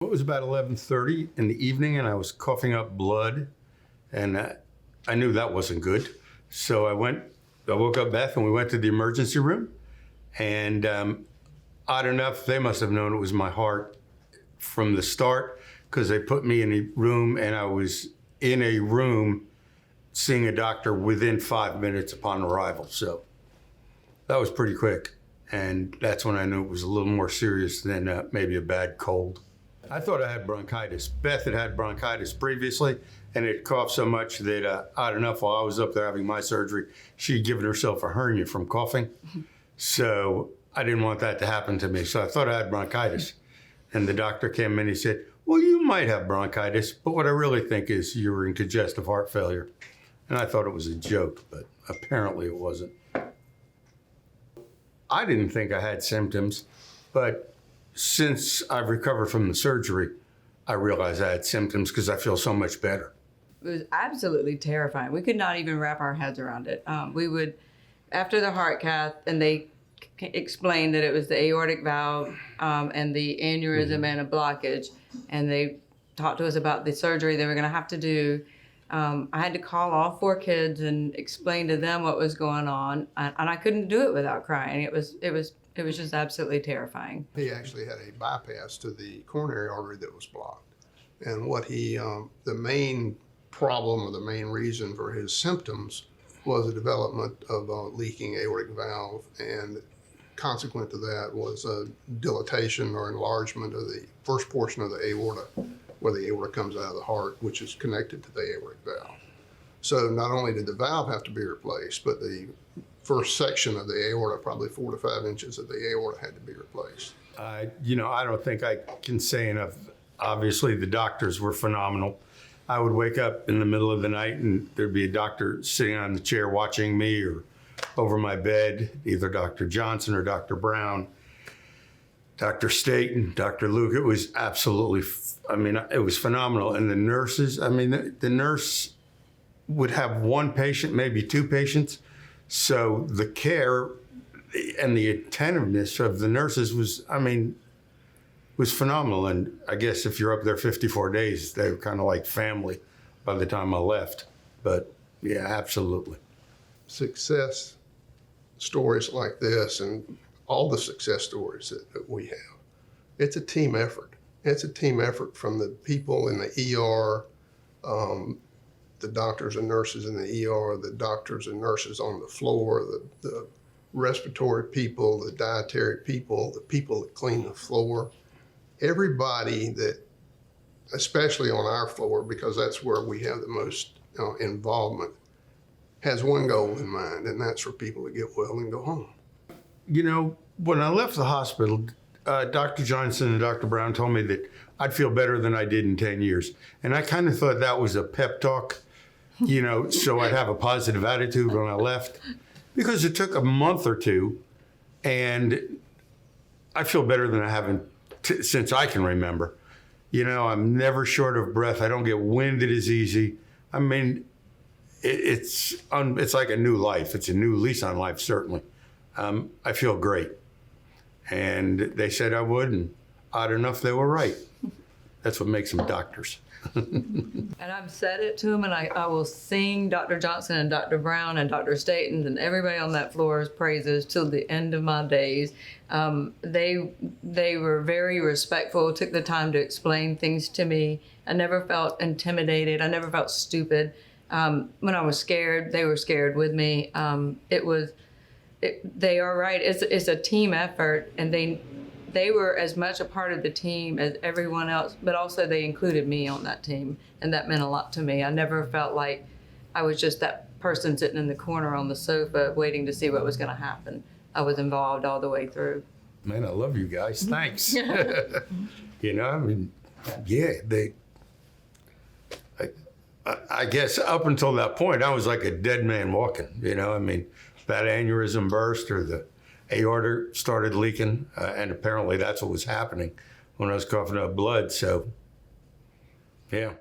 It was about 11:30 in the evening, and I was coughing up blood, and I knew that wasn't good. So I woke up Beth, and we went to the emergency room, and odd enough, they must have known it was my heart from the start, because they put me in a room, and I was in a room seeing a doctor within 5 minutes upon arrival. So that was pretty quick, and that's when I knew it was a little more serious than maybe a bad cold. I thought I had bronchitis. Beth had bronchitis previously, and it coughed so much that, odd enough, while I was up there having my surgery, she'd given herself a hernia from coughing. So I didn't want that to happen to me. So I thought I had bronchitis. And the doctor came in and he said, well, you might have bronchitis, but what I really think is you're in congestive heart failure. And I thought it was a joke, but apparently it wasn't. I didn't think I had symptoms, but since I've recovered from the surgery, I realized I had symptoms because I feel so much better. It was absolutely terrifying. We could not even wrap our heads around it. We would, after the heart cath, and they explained that it was the aortic valve and the aneurysm and a blockage, and they talked to us about the surgery they were going to have to do. I had to call all 4 kids and explain to them what was going on, and I couldn't do it without crying. It was just absolutely terrifying. He actually had a bypass to the coronary artery that was blocked. And what the main problem or the main reason for his symptoms was the development of a leaking aortic valve, and consequent to that was a dilatation or enlargement of the first portion of the aorta, where the aorta comes out of the heart, which is connected to the aortic valve. So not only did the valve have to be replaced, but the first section of the aorta, probably 4 to 5 inches of the aorta, had to be replaced. I don't think I can say enough. Obviously, the doctors were phenomenal. I would wake up in the middle of the night and there'd be a doctor sitting on the chair watching me, or over my bed, either Dr. Johnson or Dr. Brown, Dr. Staten, Dr. Luke. It was absolutely, it was phenomenal. And the nurses, the nurse would have 1 patient, maybe 2 patients. So the care and the attentiveness of the nurses was phenomenal. And I guess if you're up there 54 days, they were kind of like family by the time I left. But yeah, absolutely. Success stories like this, and all the success stories that we have, it's a team effort. It's a team effort from the people in the ER, the doctors and nurses in the ER, the doctors and nurses on the floor, the respiratory people, the dietary people, the people that clean the floor. Everybody that, especially on our floor, because that's where we have the most involvement, has one goal in mind, and that's for people to get well and go home. When I left the hospital, Dr. Johnson and Dr. Brown told me that I'd feel better than I did in 10 years. And I kind of thought that was a pep talk, so I'd have a positive attitude when I left, because it took a month or 2, and I feel better than I have since I can remember. I'm never short of breath. I don't get winded as easy. It's like a new life. It's a new lease on life, certainly. I feel great. And they said I would, and odd enough, they were right. That's what makes them doctors. And I've said it to them, and I will sing Dr. Johnson and Dr. Brown and Dr. Staten and everybody on that floor's praises till the end of my days. They were very respectful, took the time to explain things to me. I never felt intimidated. I never felt stupid. When I was scared, they were scared with me. They are right. It's a team effort, and they were as much a part of the team as everyone else, but also they included me on that team, and that meant a lot to me. I never felt like I was just that person sitting in the corner on the sofa waiting to see what was going to happen. I was involved all the way through. Man, I love you guys. Thanks. I guess up until that point, I was like a dead man walking. That aneurysm burst, or the aorta started leaking, and apparently that's what was happening when I was coughing up blood. So, yeah.